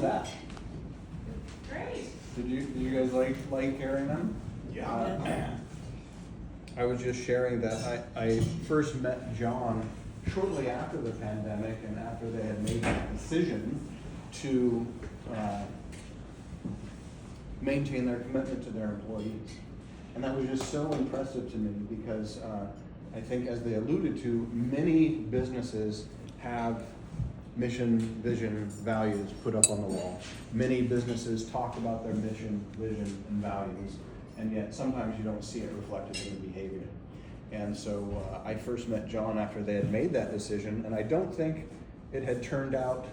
that? Great. Did you guys like hearing them? Yeah. I was just sharing that I first met John shortly after the pandemic and after they had made that decision to maintain their commitment to their employees. And that was just so impressive to me because I think, as they alluded to, many businesses have mission, vision, values put up on the wall. Many businesses talk about their mission, vision, and values, and yet sometimes you don't see it reflected in the behavior. And so I first met John after they had made that decision, and I don't think it had turned out,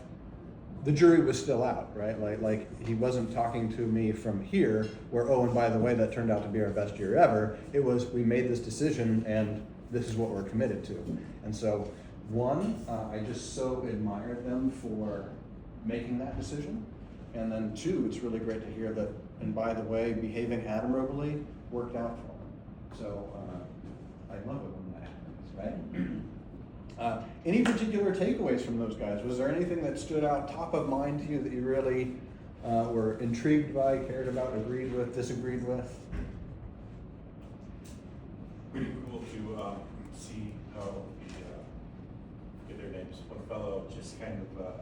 the jury was still out, right? Like he wasn't talking to me from here where, oh, and by the way, that turned out to be our best year ever. It was, we made this decision and this is what we're committed to. And so one, I just so admired them for making that decision. And then two, it's really great to hear that, and by the way, behaving admirably worked out for them. So I love it when that happens, right? Any particular takeaways from those guys? Was there anything that stood out top of mind to you that you really were intrigued by, cared about, agreed with, disagreed with? Pretty cool to see how the, their names, one fellow just kind of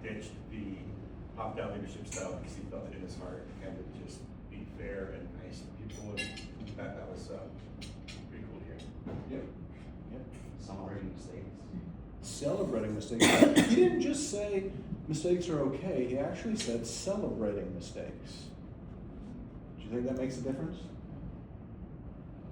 ditched the top-down leadership style because he felt it in his heart to kind of just be fair and nice to people, and that was pretty cool to hear. Yep. Yep. Celebrating mistakes. Celebrating mistakes. He didn't just say mistakes are okay, he actually said celebrating mistakes. Do you think that makes a difference?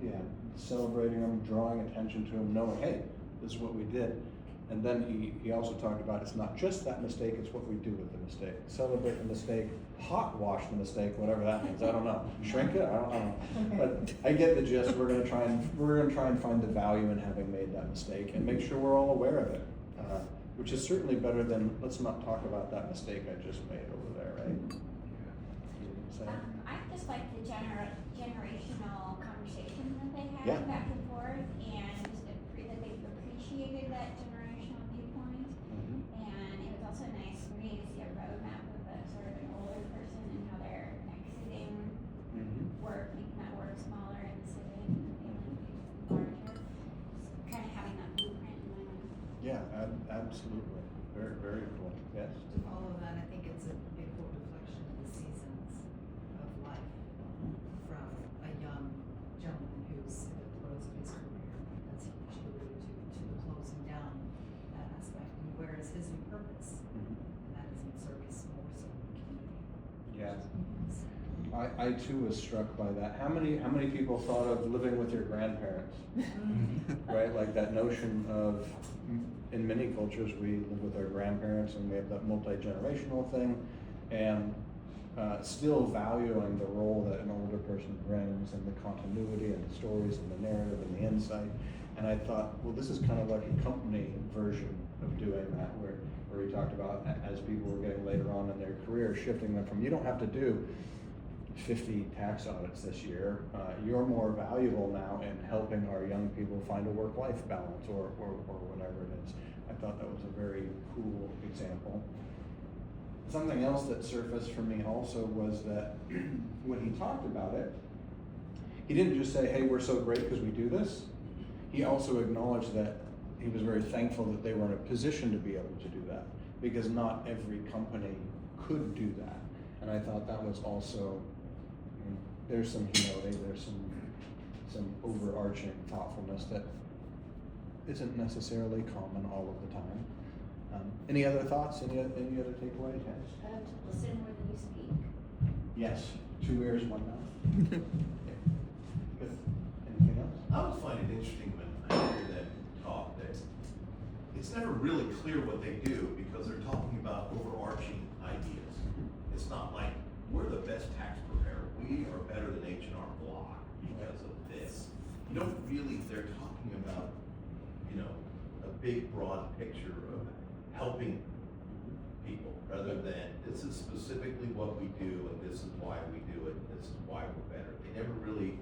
Yeah, celebrating them, drawing attention to them, knowing, hey, this is what we did. And then he also talked about it's not just that mistake, it's what we do with the mistake. Celebrate the mistake, hot wash the mistake, whatever that means. I don't know. Shrink it? I don't know. But I get the gist. We're gonna try and find the value in having made that mistake and make sure we're all aware of it. Which is certainly better than let's not talk about that mistake I just made over there, right? So, I just like the generational conversation that they had Yeah. back and forth, and just that they appreciated that generational viewpoint. mhm. And it was also nice for me to see a roadmap of a sort of an older person and how they're exiting Mhm. work, making that work smaller and sitting larger. Just kind of having that blueprint in my mind. Yeah, absolutely. Very, very cool. Yes. To follow that, I think it's a beautiful reflection of the seasons of life from a young gentleman who's at the close of his career, as he alluded to the closing down that aspect. And where is his new purpose? Mhm. And that is in service more so of the community. Yeah. I too was struck by that. How many people thought of living with your grandparents? Right, like that notion of, in many cultures, we live with our grandparents and we have that multi-generational thing, and still valuing the role that an older person brings and the continuity and the stories and the narrative and the insight. And I thought, well, this is kind of like a company version of doing that, where we talked about as people were getting later on in their career, shifting them from, you don't have to do 50 tax audits this year. You're more valuable now in helping our young people find a work-life balance or whatever it is. I thought that was a very cool example. Something else that surfaced for me also was that when he talked about it, he didn't just say, hey, we're so great because we do this. He also acknowledged that he was very thankful that they were in a position to be able to do that, because not every company could do that. And I thought that was also, there's some humility, there's some overarching thoughtfulness that isn't necessarily common all of the time. Any other thoughts? Any other takeaways? Yes. To listen more than you speak. Yes. 2 ears, 1 mouth. Okay. Good. Anything else? I always find it interesting when I hear them talk that it's never really clear what they do because they're talking about overarching ideas. It's not like we're the best tax preparer. We are better than H&R Block because of this. You don't really, they're talking about, a big broad picture of helping people rather than this is specifically what we do and this is why we do it and this is why we're better. They never really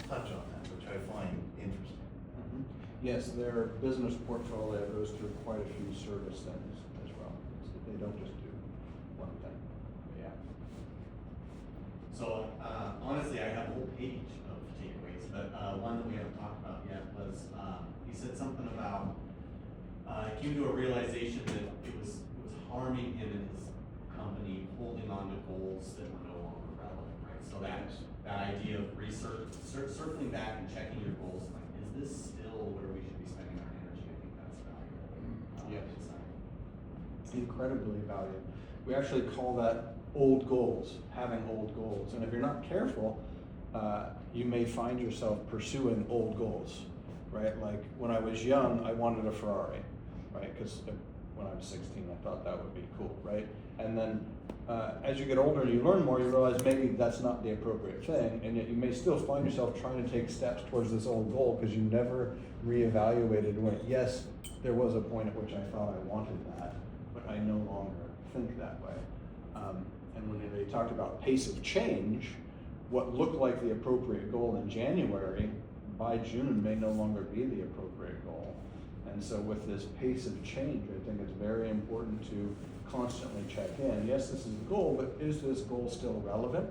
touch on that, which I find interesting. Mhm. Yes, their business portfolio goes through quite a few service things as well. They don't just do one thing. He said something about, he came to a realization that it was harming him and his company holding on to goals that were no longer relevant, right? So that idea of circling back and checking your goals, like, is this still where we should be spending our energy? I think that's valuable. Yes. Insight. Incredibly valuable. We actually call that old goals, having old goals. And if you're not careful, you may find yourself pursuing old goals, right? Like when I was young, I wanted a Ferrari, right? Because when I was 16, I thought that would be cool, right? And then as you get older and you learn more, you realize maybe that's not the appropriate thing, and yet you may still find yourself trying to take steps towards this old goal because you never reevaluated when, yes, there was a point at which I thought I wanted that, but I no longer think that way. And when they talked about pace of change, what looked like the appropriate goal in January, by June may no longer be the appropriate goal. And so with this pace of change, I think it's very important to constantly check in. Yes, this is the goal, but is this goal still relevant?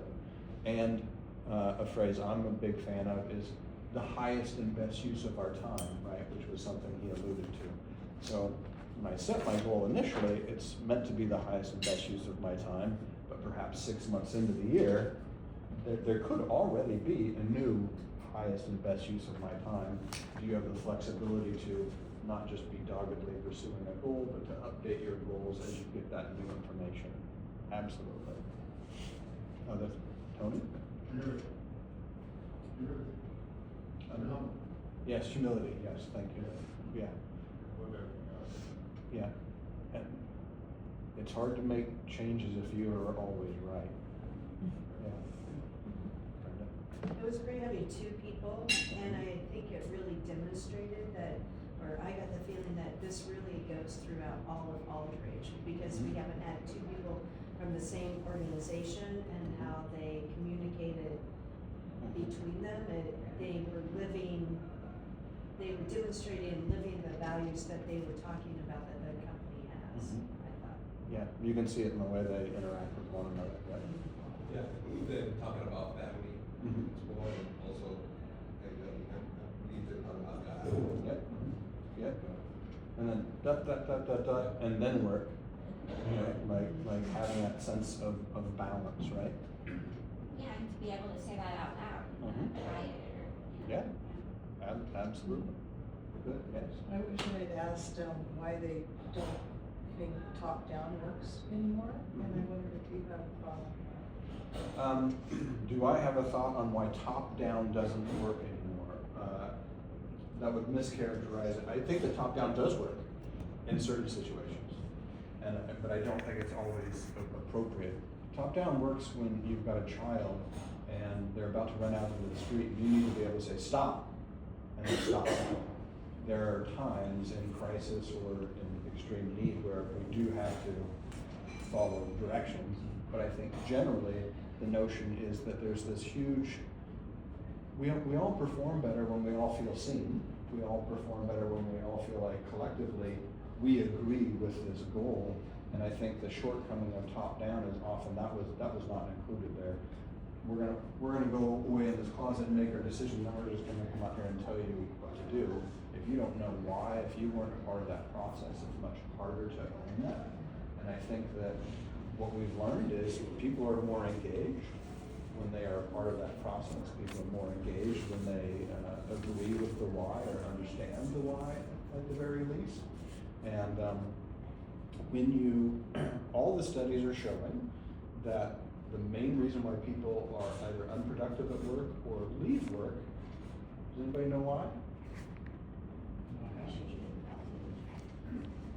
And a phrase I'm a big fan of is the highest and best use of our time, right? Which was something he alluded to. So when I set my goal initially, it's meant to be the highest and best use of my time, but perhaps 6 months into the year, there could already be a new highest and best use of my time. Do you have the flexibility to not just be doggedly pursuing a goal, but to update your goals as you get that new information? Absolutely. Oh, that's Tony? Yes, humility, yes, thank you. Yeah. Yeah. And it's hard to make changes if you are always right. Yeah. Brenda? It was great having two people, and I think it really demonstrated that, or I got the feeling that this really goes throughout all of Aldridge, because we haven't had two people from the same organization and how they communicated between them, and they were demonstrating and living the values that they were talking about that the company has, I thought. Yeah, you can see it in the way they interact with one another, right? Yeah, we've been talking about family Mhm. more, and also, we've been talking about God. Yep. Yep. And then and then work. Right? Like having that sense of balance, right? Yeah, and to be able to say that out loud, Mhm. try it, or, Yeah. Absolutely. Good, yes. I wish I had asked why they don't think top-down works anymore, and I wondered if you have a thought. Do I have a thought on why top-down doesn't work anymore? That would mischaracterize it. I think that top-down does work in certain situations, but I don't think it's always appropriate. Top-down works when you've got a child and they're about to run out into the street, and you need to be able to say, stop, and then stop. There are times in crisis or in extreme need where we do have to follow directions, but I think generally the notion is that there's this huge, we all perform better when we all feel seen. We all perform better when we all feel like collectively we agree with this goal. And I think the shortcoming of top down is often that was not included there. We're gonna go away in this closet and make our decision. Now we're just gonna come out here and tell you what to do. If you don't know why, if you weren't a part of that process, it's much harder to own that. And I think that what we've learned is people are more engaged when they are a part of that process. People are more engaged when they agree with the why or understand the why at the very least. And when all the studies are showing that the main reason why people are either unproductive at work or leave work, does anybody know why?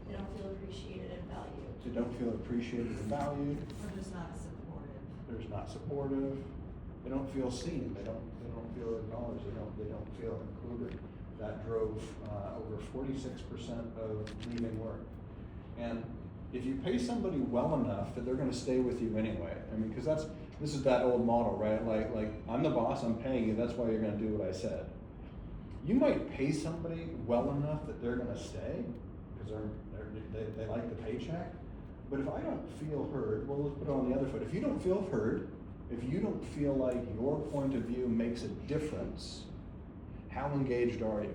They don't feel appreciated and valued. They don't feel appreciated and valued. Or just not supportive. There's not supportive. They don't feel seen. They don't feel acknowledged. They don't feel included. That drove over 46% of leaving work. And if you pay somebody well enough that they're going to stay with you anyway. I mean, because this is that old model, right? Like I'm the boss. I'm paying you. That's why you're going to do what I said. You might pay somebody well enough that they're going to stay because they like the paycheck. But if I don't feel heard, well, let's put it on the other foot. If you don't feel heard, if you don't feel like your point of view makes a difference, how engaged are you?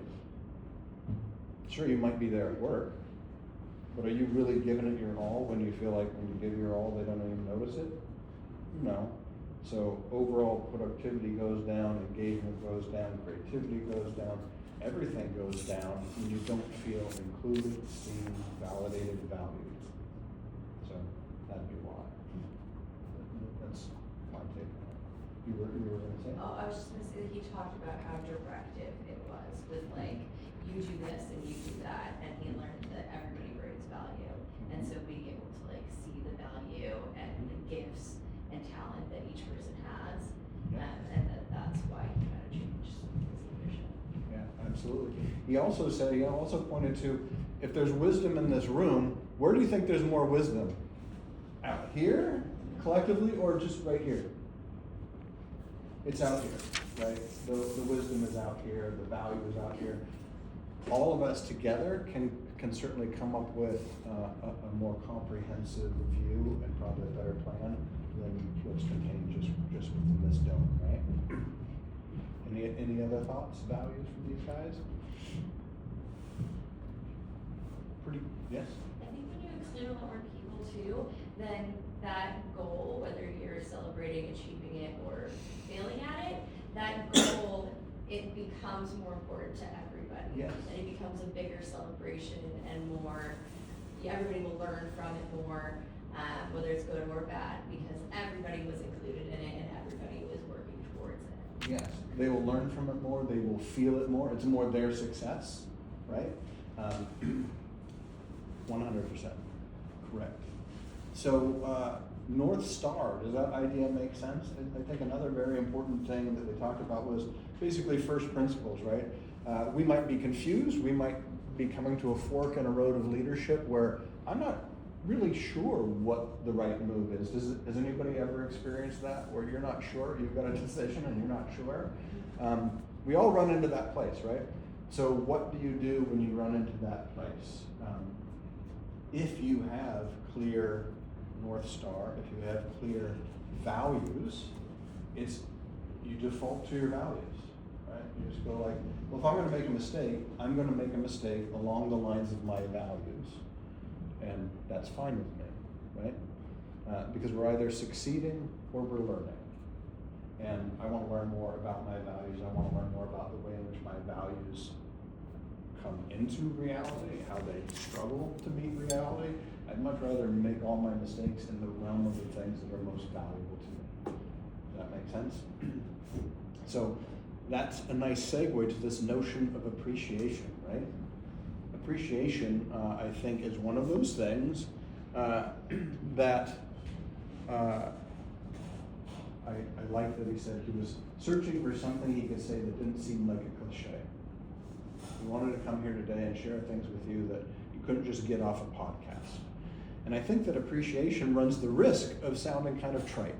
Sure, you might be there at work, but are you really giving it your all when you feel like when you give your all, they don't even notice it? No. So overall productivity goes down, engagement goes down, creativity goes down, everything goes down when you don't feel included, seen, validated, valued. So that'd be why. That's my take on it. You were gonna say? Oh, I was just gonna say that he talked about how directive it was with like, you do this and you do that, and he learned that everybody brings value. And so being able to like see the value and the gifts and talent that each person has, Yeah. and that's why he kind of changed his leadership. Yeah, absolutely. He also pointed to, if there's wisdom in this room, where do you think there's more wisdom? Out here, collectively, or just right here? It's out here, right? The wisdom is out here, the value is out here. All of us together can certainly come up with a more comprehensive view and probably a better plan than what's contained just within this dome, right? Any other thoughts, values for these guys? Yes? I think when you include a lot more people too, then that goal, whether you're celebrating achieving it or failing at it, that goal, it becomes more important to everybody. Yes. And it becomes a bigger celebration and more, everybody will learn from it more, whether it's good or bad, because everybody was included in it and everybody was working towards it. Yes, they will learn from it more, they will feel it more, it's more their success, right? 100%, correct. So, North Star, does that idea make sense? I think another very important thing that they talked about was basically first principles, right? We might be confused, we might be coming to a fork in a road of leadership where I'm not really sure what the right move is. Has anybody ever experienced that, where you're not sure, you've got a decision and you're not sure? We all run into that place, right? So what do you do when you run into that place? If you have clear North Star, if you have clear values, you default to your values, right? You just go like, well, if I'm gonna make a mistake, I'm gonna make a mistake along the lines of my values. And that's fine with me, right? Because we're either succeeding or we're learning. And I wanna learn more about my values, I wanna learn more about the way in which my values come into reality, how they struggle to meet reality. I'd much rather make all my mistakes in the realm of the things that are most valuable to me. Does that make sense? So that's a nice segue to this notion of appreciation, right? Appreciation, I think, is one of those things that I like that he said he was searching for something he could say that didn't seem like a cliche. He wanted to come here today and share things with you that you couldn't just get off a podcast. And I think that appreciation runs the risk of sounding kind of trite.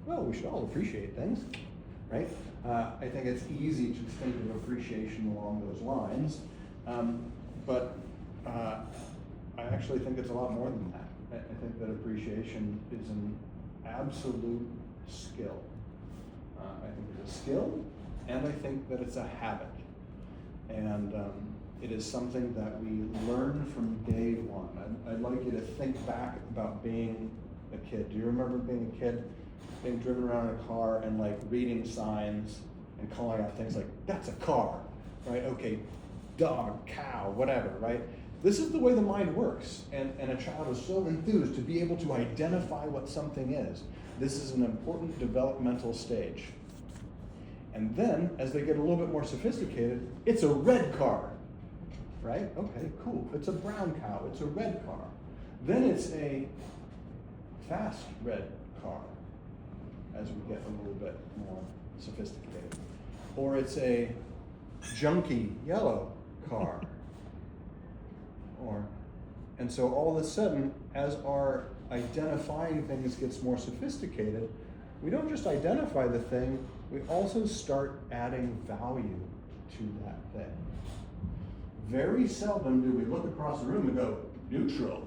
Well, we should all appreciate things, right? I think it's easy to think of appreciation along those lines, but I actually think it's a lot more than that. I think that appreciation is an absolute skill. I think it's a skill, and I think that it's a habit. And it is something that we learn from day one. I'd like you to think back about being a kid. Do you remember being a kid, being driven around in a car and like reading signs and calling out things like, that's a car, right? Okay, dog, cow, whatever, right? This is the way the mind works. And a child is so enthused to be able to identify what something is. This is an important developmental stage. And then, as they get a little bit more sophisticated, it's a red car, right? Okay, cool. It's a brown cow. It's a red car. Then it's a fast red car, as we get a little bit more sophisticated. Or it's a junky yellow car. And so all of a sudden, as our identifying things gets more sophisticated, we don't just identify the thing, we also start adding value to that thing. Very seldom do we look across the room and go, neutral.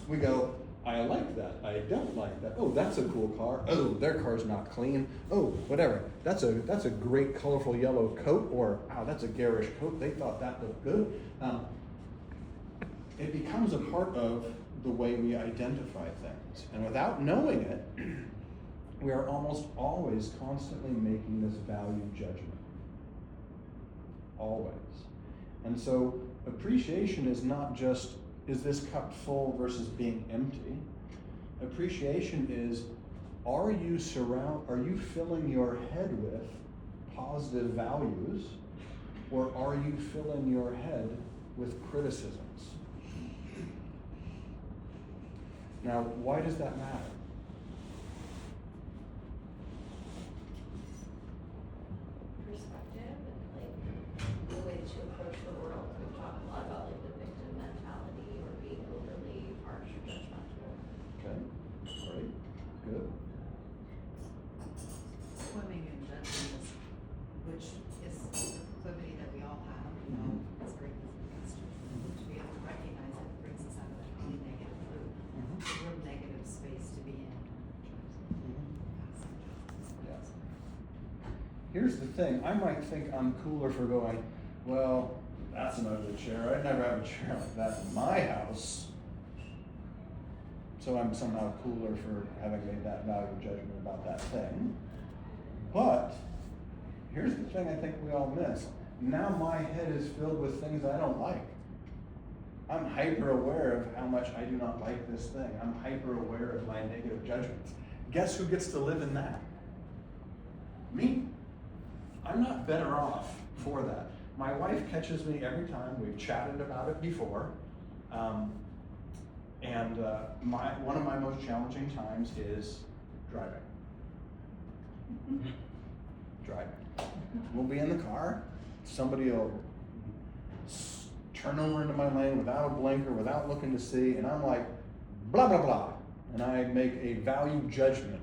We go, I like that, I don't like that, oh, that's a cool car, oh, their car's not clean, oh, whatever. That's a great colorful yellow coat, or, wow, that's a garish coat, they thought that looked good. It becomes a part of the way we identify things. And without knowing it, we are almost always constantly making this value judgment. Always. And so appreciation is not just, is this cup full versus being empty? Appreciation is, are you filling your head with positive values, or are you filling your head with criticisms? Now, why does that matter? Perspective and like the way that you approach the world. We've talked a lot about like the victim mentality or being overly harsh or judgmental. Okay, great, good. Swimming in judgment, which is the proclivity that we all have, you know, it's very easy for us to be able to recognize it brings us out of that really negative loop. It's a real negative space to be in. Yeah. Here's the thing, I might think I'm cooler for going, well, that's an ugly chair, I'd never have a chair like that in my house. So I'm somehow cooler for having made that value judgment about that thing. But here's the thing I think we all miss. Now my head is filled with things I don't like. I'm hyper aware of how much I do not like this thing. I'm hyper aware of my negative judgments. Guess who gets to live in that? Me. I'm not better off for that. My wife catches me every time. We've chatted about it before. One of my most challenging times is driving. Driving. We'll be in the car. Somebody will turn over into my lane without a blinker, without looking to see, and I'm like, blah, blah, blah. And I make a value judgment.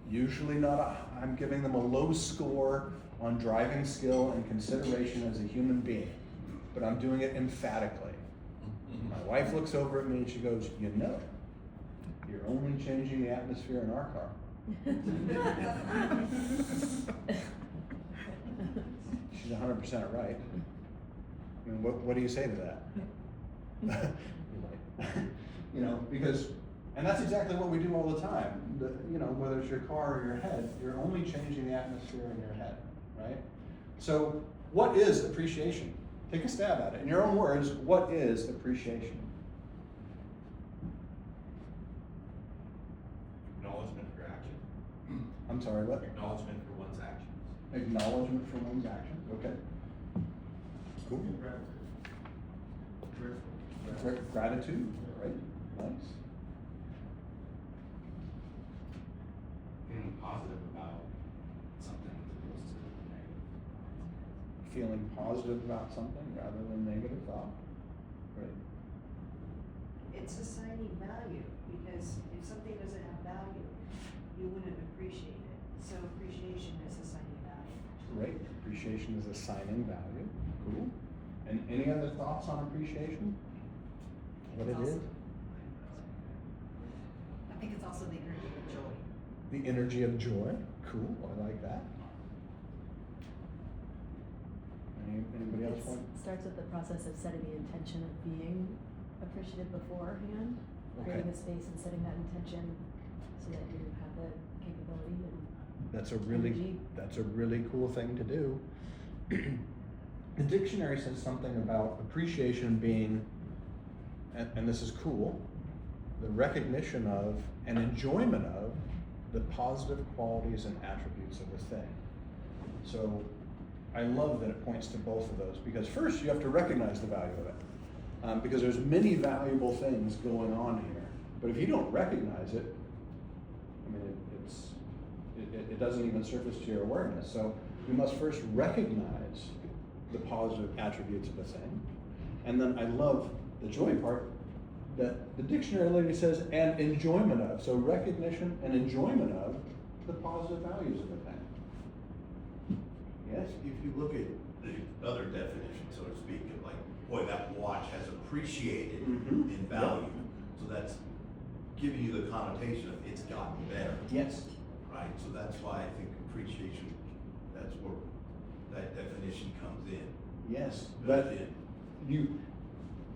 Usually I'm giving them a low score on driving skill and consideration as a human being, but I'm doing it emphatically. My wife looks over at me and she goes, you know, you're only changing the atmosphere in our car. She's 100% right. I mean, what do you say to that? You know, because, and that's exactly what we do all the time. You know, whether it's your car or your head, you're only changing the atmosphere in your head, right? So, what is appreciation? Take a stab at it. In your own words, what is appreciation? Acknowledgement for action. I'm sorry, what? Acknowledgement for one's actions. Acknowledgement for one's actions, okay. Cool. Gratitude, right? Nice. Feeling positive about something as opposed to negative. Feeling positive about something rather than negative thought, right? It's assigning value, because if something doesn't have value, you wouldn't appreciate it. So appreciation is assigning value. Great. Appreciation is assigning value. Cool. And any other thoughts on appreciation? What it is? I think it's also the energy of joy. The energy of joy. Cool. I like that. Anybody else want? It starts with the process of setting the intention of being appreciative beforehand, Okay. creating the space and setting that intention so that you have the capability and That's energy. a really cool thing to do. The dictionary says something about appreciation being, and this is cool, the recognition of and enjoyment of the positive qualities and attributes of a thing. So I love that it points to both of those, because first you have to recognize the value of it, because there's many valuable things going on here. But if you don't recognize it, I mean, it doesn't even surface to your awareness. So we must first recognize the positive attributes of a thing, and then I love the joy part that the dictionary literally says, and enjoyment of. So recognition and enjoyment of the positive values of a thing. Yes? If you look at the other definition, so to speak, of like, boy, that watch has appreciated Mhm. in value. So that's giving you the connotation of it's gotten better, Yes. right? So that's why I think appreciation, that's where that definition comes in. Yes, built but in.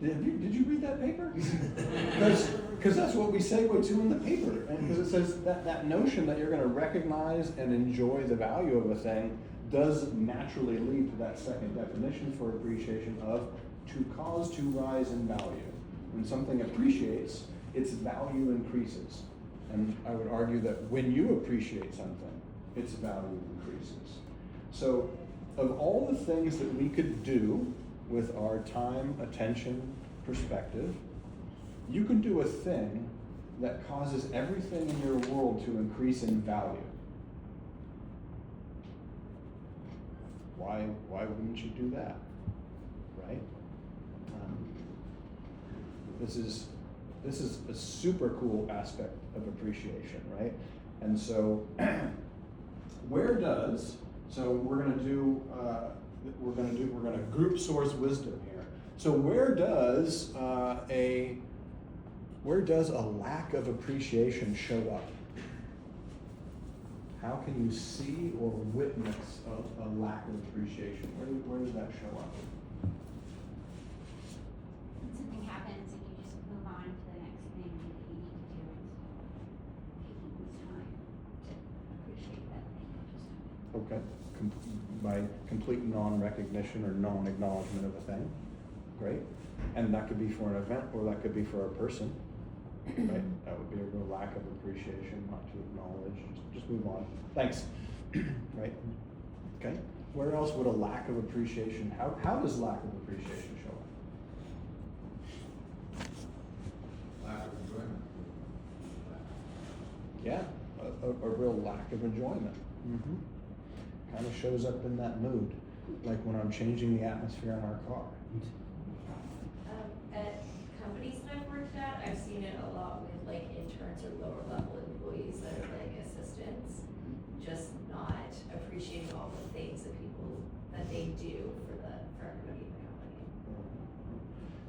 did you read that paper? Because that's what we segue to in the paper, and because it says that notion that you're going to recognize and enjoy the value of a thing does naturally lead to that second definition for appreciation of to cause to rise in value. When something appreciates, its value increases, and I would argue that when you appreciate something, its value increases. So, of all the things that we could do with our time, attention, perspective, you could do a thing that causes everything in your world to increase in value. Why wouldn't you do that, right? This is a super cool aspect of appreciation, right? And so, we're gonna group source wisdom here. So where does a lack of appreciation show up? How can you see or witness a lack of appreciation? Where does that show up? When something happens and you just move on to the next thing that you need to do instead of taking the time to appreciate that thing that just happened. Okay, by complete non-recognition or non-acknowledgement of a thing, great. And that could be for an event or that could be for a person, right? That would be a real lack of appreciation, not to acknowledge, just move on. Thanks, right? Okay, where else would a lack of appreciation, how does lack of appreciation show up? Lack of enjoyment. Yeah, a real lack of enjoyment. Kind of shows up in that mood, like when I'm changing the atmosphere in our car. At companies that I've worked at, I've seen it a lot with like interns or lower level employees that are like assistants, just not appreciating all the things that they do for everybody in the company.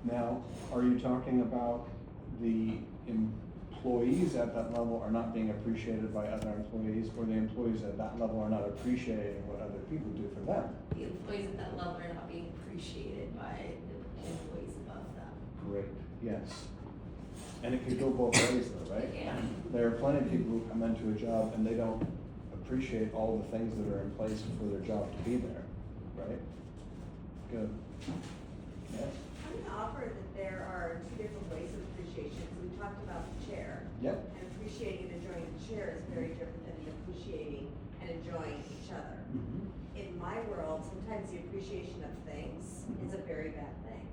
Now, are you talking about the employees at that level are not being appreciated by other employees, or the employees at that level are not appreciating what other people do for them? The employees at that level are not being appreciated by the employees above them. Great, yes. And it can go both ways though, right? Yeah. There are plenty of people who come into a job and they don't appreciate all the things that are in place for their job to be there, right? Good. Yes? I'm gonna offer that there are two different ways of appreciation. So we talked about the chair. Yep. And appreciating and enjoying the chair is very different than appreciating and enjoying each other. In my world, sometimes the appreciation of things is a very bad thing.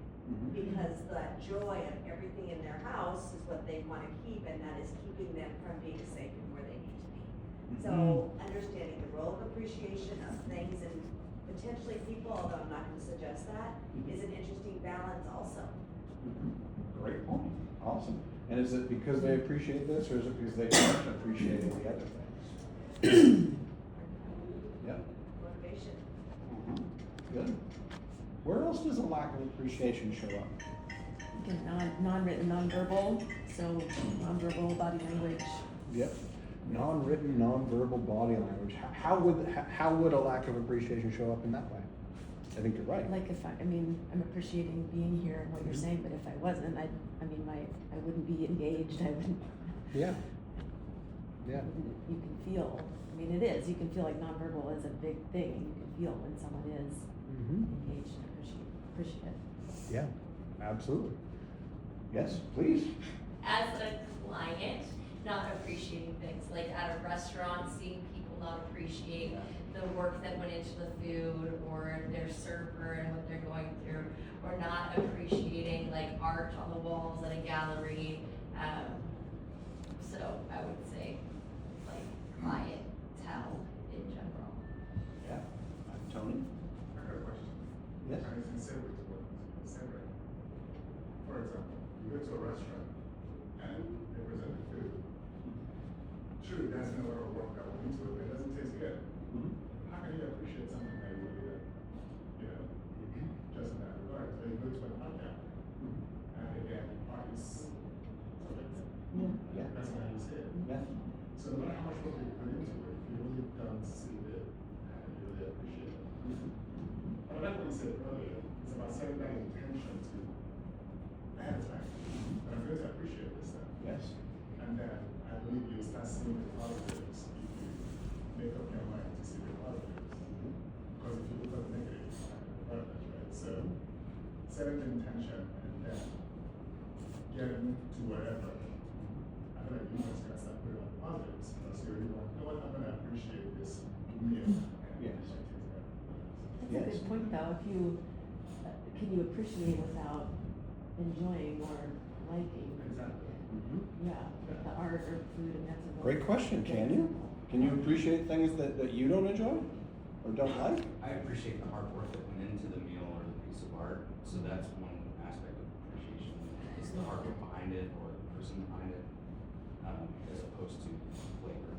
Because the joy of everything in their house is what they wanna keep, and that is keeping them from being safe and where they need to be. So understanding the role of appreciation of things and potentially people, although I'm not gonna suggest that, is an interesting balance also. Great point. Awesome. And is it because they appreciate this, or is it because they aren't appreciating the other things? Yep. Motivation. Good. Where else does a lack of appreciation show up? Again, non-written, non-verbal, so non-verbal body language. Yep. Non-written, non-verbal body language. How would a lack of appreciation show up in that way? I think you're right. Like if I'm appreciating being here and what you're saying, but if I wasn't, I wouldn't be engaged, I wouldn't. Yeah. Yeah. You can feel, it is, you can feel like nonverbal is a big thing, and you can feel when someone is engaged and appreciative. Yeah, absolutely. Yes, please. As a client, not appreciating things, like at a restaurant, seeing people not appreciate the work that went into the food, or their server and what they're going through, or not appreciating like art on the walls at a gallery. So I would say like clientele in general. Yeah. Tony? I got a question. Yes. And it's considerate to what you said, right? For example, you go to a restaurant and they present the food. True, that's another work that went into it, but it doesn't taste good. How can you appreciate something that you really did, just in that regard? So you go to an art gallery, and again, art is subjective. So no matter how much work you put into it, if you really don't see it and you really appreciate it. And like what you said earlier, it's about setting that intention to ahead of time. And I'm going to appreciate this stuff. Yes. And then I believe you'll start seeing the positives if you make up your mind to see the positives. Because if you look at the negative, it's not going to benefit, right? So setting the intention and then getting to whatever. I feel like you guys can start putting on the positives. Because you really want, you know what, I'm going to appreciate this meal. Yes. That's a Yes. good point though, if you, can you appreciate without enjoying or liking? Exactly. Yeah, the art or food, and that's a really Great question, can you? Can you appreciate things that you don't enjoy or don't like? I appreciate the hard work that went into the meal or the piece of art, so that's one aspect of appreciation, is the hard work behind it or the person behind it, as opposed to flavor,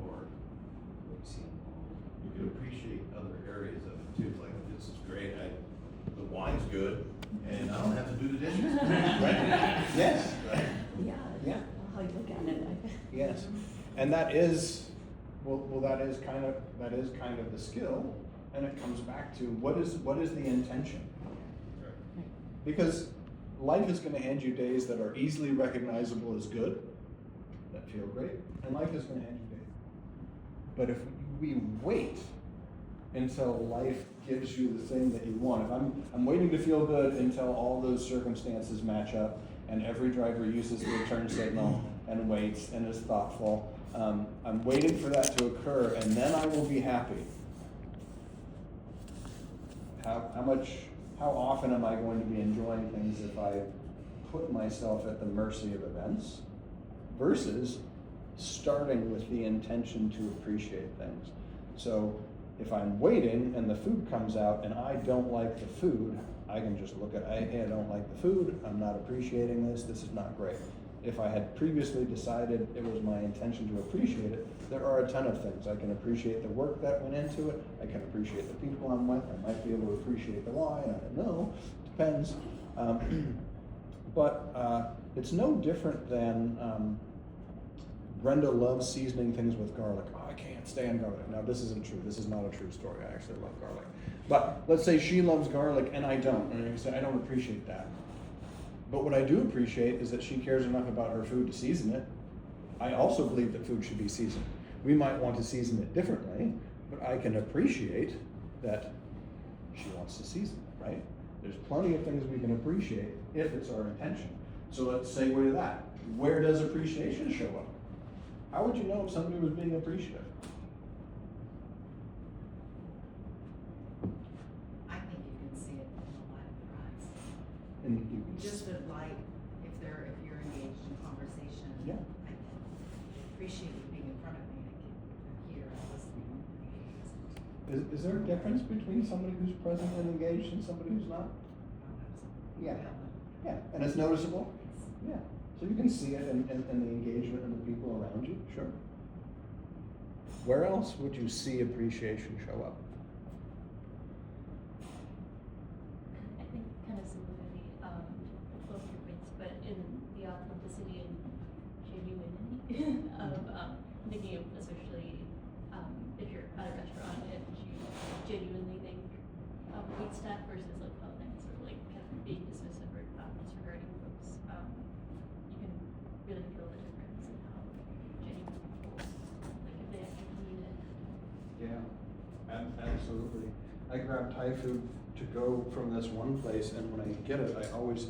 or what you see in the wall. You can appreciate other areas of it too, like this is great, the wine's good, and I don't have to do the dishes. Right? Yes. Right? Yeah, Yeah. how you look at it. Yes, and that is, well, that is kind of the skill, and it comes back to what is the intention? Because life is going to hand you days that are easily recognizable as good, that feel great, and life is going to hand you days. But if we wait until life gives you the thing that you want, if I'm waiting to feel good until all those circumstances match up, and every driver uses the turn signal and waits and is thoughtful, I'm waiting for that to occur, and then I will be happy. How often am I going to be enjoying things if I put myself at the mercy of events versus starting with the intention to appreciate things? So if I'm waiting and the food comes out and I don't like the food, I can just look at, hey, I don't like the food, I'm not appreciating this is not great. If I had previously decided it was my intention to appreciate it, there are a ton of things. I can appreciate the work that went into it, I can appreciate the people I'm with, I might be able to appreciate the wine, I don't know, depends. But it's no different than, Brenda loves seasoning things with garlic. Oh, I can't stand garlic. Now, this isn't true. This is not a true story. I actually love garlic. But let's say she loves garlic and I don't. And I say, I don't appreciate that. But what I do appreciate is that she cares enough about her food to season it. I also believe that food should be seasoned. We might want to season it differently, but I can appreciate that she wants to season it, right? There's plenty of things we can appreciate if it's our intention. So let's segue to that. Where does appreciation show up? How would you know if somebody was being appreciative? I think you can see it in the light of their eyes. And you can Just the light, if you're engaged in conversation. Yeah. I appreciate you being in front of me, I'm here, I'm listening. Is there a difference between somebody who's present and engaged and somebody who's not? Yeah. Yeah, and it's noticeable? Yeah. So you can see it in the engagement of the people around you, sure. Where else would you see appreciation show up? I think kind of similarly, both your points, but in the authenticity and genuinity of thinking of especially if you're at a restaurant and you genuinely think wait staff versus like sort of like kind of being dismissive or disregarding folks. You can really feel the difference in how genuine people, like if they actually need it. Yeah, absolutely. I grab Thai food to go from this one place, and when I get it, I always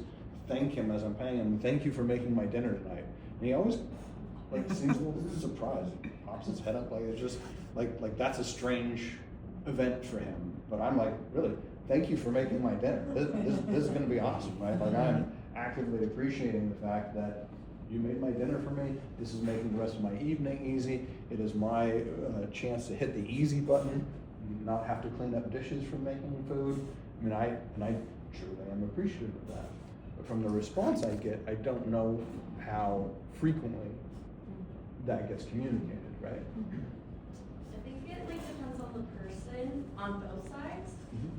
thank him as I'm paying him. Thank you for making my dinner tonight. And he always seems a little surprised. He pops his head up like it's just like that's a strange event for him. But I'm like, really, thank you for making my dinner. This is going to be awesome, right? Like I'm actively appreciating the fact that you made my dinner for me. This is making the rest of my evening easy. It is my chance to hit the easy button, not have to clean up dishes from making food. I mean, I truly am appreciative of that. But from the response I get, I don't know how frequently that gets communicated, right? I think it like depends on the person on both sides,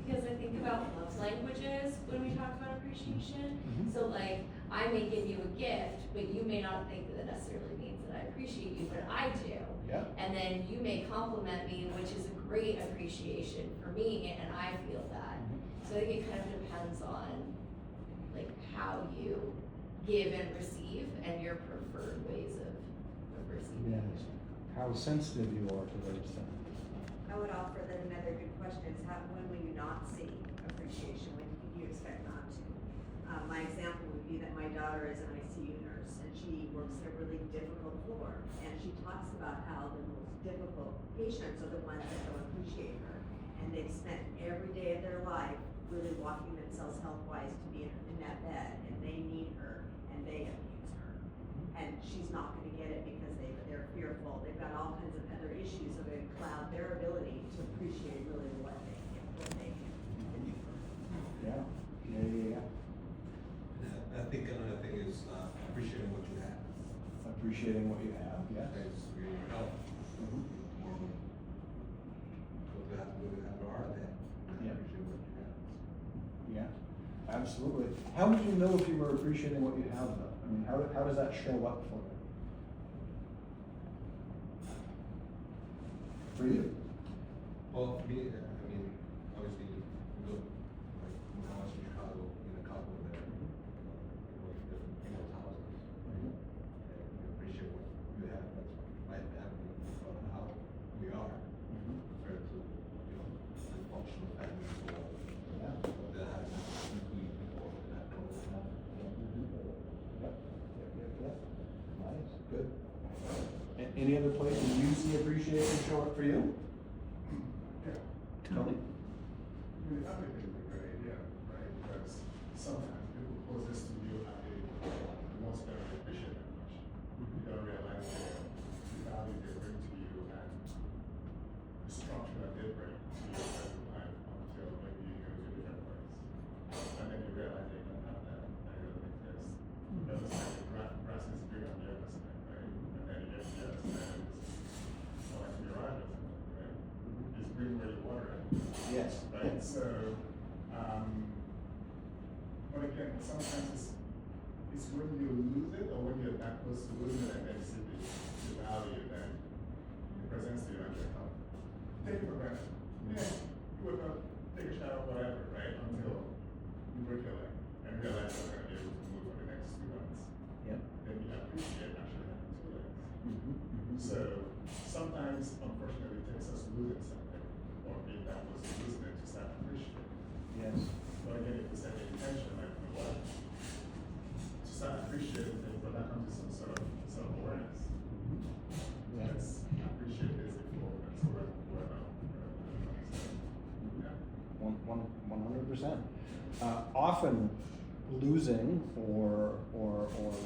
because I think about love languages when we talk about appreciation. So like, I may give you a gift, but you may not think that necessarily means that I appreciate appreciate you, but I do. Yeah. And then you may compliment me, which is a great appreciation for me, and I feel that. So I think it kind of depends on like how you give and receive and your preferred ways of receiving. Yes. How sensitive you are to those things. I would offer that another good question is when will you not see appreciation? When do you expect not to? My example would be that my daughter is an ICU nurse and she works at a really difficult floor. And she talks about how the most difficult patients are the ones that don't appreciate her. And they've spent every day of their life really walking themselves health-wise to be in that bed. And they need her and they abuse her. And she's not gonna get it because they're fearful. They've got all kinds of other issues that would cloud their ability to appreciate really what they can do. Yeah. Yeah. I think another thing is appreciating what you have. Appreciating what you have, yes. As we help. Mhm. What you have a heart attack. Yeah. Appreciate what you have. Yeah, absolutely. How would you know if you were appreciating what you have though? I mean, how does that show up for you? For you? Well, for me, I mean, obviously, you go, like, when I was in Chicago, in a couple there, you know, different people's houses, right? And you appreciate what you have, that's life happening, how we are, compared to, you know, the functional families or, that have including people that don't have. Yep. Nice, good. Any other places you see appreciation show up for you? Yeah. Tony? I mean, the other thing is a good idea, right? Because sometimes people closest to you are the ones that don't appreciate that much. You don't realize the value they bring to you and the structure that they bring to your present life until maybe you go to a different place. And then you realize they don't have that, and it doesn't exist. Because it's like the grass is bigger on the other side, right? And then you get to the other side, and it's not like your eye doesn't, right? It's green where you water it. Yes. Right, so, but again, sometimes it's when you lose it or when you're that close to losing it and then you see the value that it presents to you and you're like, take it for granted. Yeah, you wake up, take a shower, whatever, right, until you break your leg and realize you're not going to be able to move for the next 2 months. Yep. Then you appreciate actually having 2 legs. Mm-hmm. So sometimes, unfortunately, it takes us losing something or being that close to losing it to start appreciating. Yes. But again, if we set the intention, like, you know what, to start appreciating things, but that comes to some sort of self-awareness. Yeah. Let's appreciate this before, and so we're not. So, yeah. 100%. Often losing or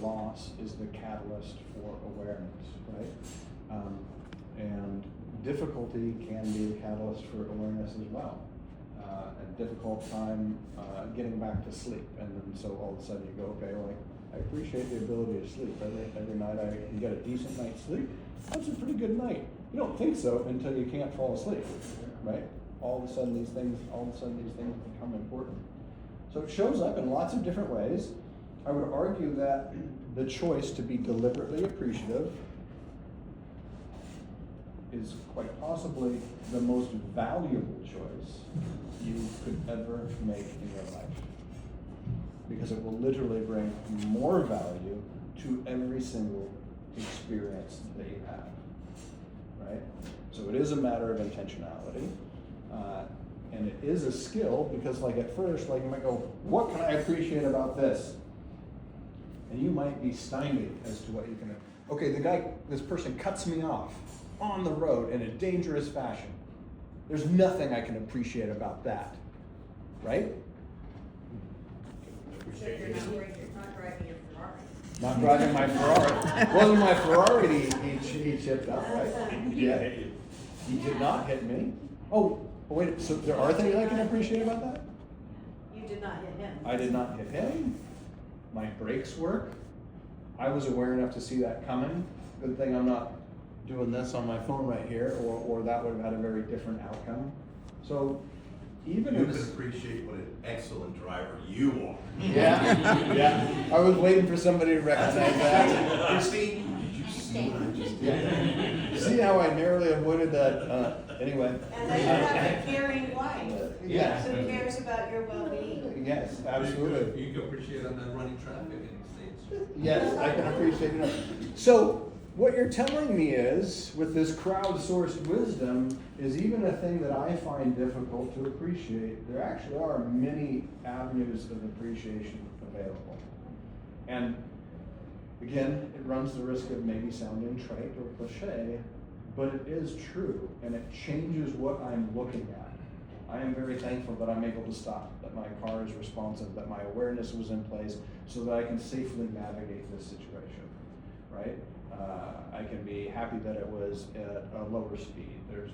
loss is the catalyst for awareness, right? And difficulty can be a catalyst for awareness as well. A difficult time getting back to sleep, and then so all of a sudden you go, okay, well, I appreciate the ability to sleep. Every night I can get a decent night's sleep. That's a pretty good night. You don't think so until you can't fall asleep, right? All of a sudden these things become important. So it shows up in lots of different ways. I would argue that the choice to be deliberately appreciative is quite possibly the most valuable choice you could ever make in your life. Because it will literally bring more value to every single experience that you have, right? So it is a matter of intentionality. And it is a skill because like at first, like you might go, what can I appreciate about this? And you might be stymied as to what you can, okay, this person cuts me off on the road in a dangerous fashion. There's nothing I can appreciate about that, right? So you're not driving your Ferrari. Not driving my Ferrari. Wasn't my Ferrari he chipped up, right? Yeah. He did not hit me. Oh, wait, so there are things I can appreciate about that? You did not hit him. I did not hit him. My brakes work. I was aware enough to see that coming. Good thing I'm not doing this on my phone right here, or that would have had a very different outcome. So even You if can appreciate what an excellent driver you are. yeah, I was waiting for somebody to recognize that. Christine, did you see what I just how I narrowly avoided that, anyway. And then you have a caring wife Yes. who cares about your well-being. Yes, absolutely. You can appreciate on that running traffic in the States. Yes, I can appreciate it. So, what you're telling me is, with this crowdsourced wisdom, is even a thing that I find difficult to appreciate, there actually are many avenues of appreciation available. And again, it runs the risk of maybe sounding trite or cliche, but it is true, and it changes what I'm looking at. I am very thankful that I'm able to stop, that my car is responsive, that my awareness was in place so that I can safely navigate this situation, right? I can be happy that it was at a lower speed. There's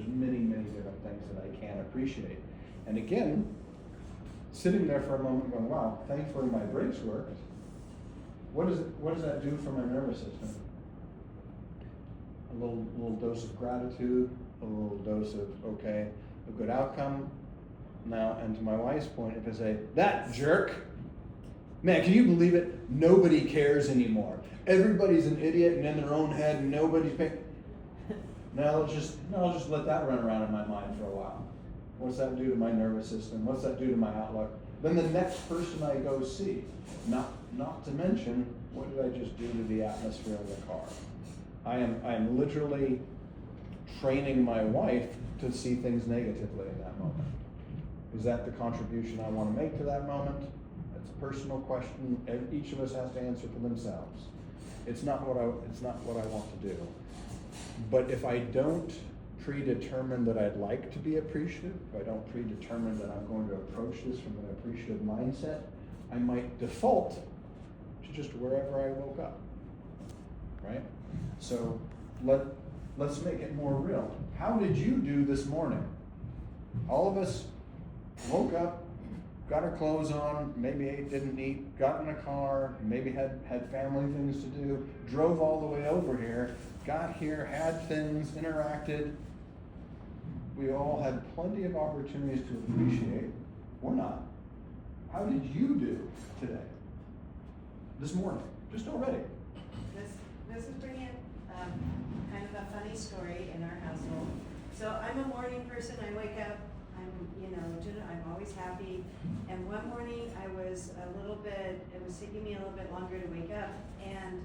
many, many different things that I can appreciate. And again, sitting there for a moment going, wow, thankfully my brakes worked. What does that do for my nervous system? A little dose of gratitude, a little dose of, okay, a good outcome. Now, and to my wife's point, if I say, that jerk, man, can you believe it? Nobody cares anymore. Everybody's an idiot and in their own head and nobody's paying. Now I'll just let that run around in my mind for a while. What's that do to my nervous system? What's that do to my outlook? Then the next person I go see, not to mention, what did I just do to the atmosphere in the car? I am literally training my wife to see things negatively in that moment. Is that the contribution I want to make to that moment? That's a personal question. Each of us has to answer for themselves. It's not what I want to do. But if I don't predetermine that I'd like to be appreciative, if I don't predetermine that I'm going to approach this from an appreciative mindset, I might default to just wherever I woke up, right? So let's make it more real. How did you do this morning? All of us woke up, got our clothes on, maybe ate, didn't eat, got in a car, maybe had family things to do, drove all the way over here, got here, had things, interacted. We all had plenty of opportunities to appreciate, or not. How did you do today? This morning, just already. This is bringing kind of a funny story in our household. So I'm a morning person. I wake up. I'm always happy. And one morning it was taking me a little bit longer to wake up. And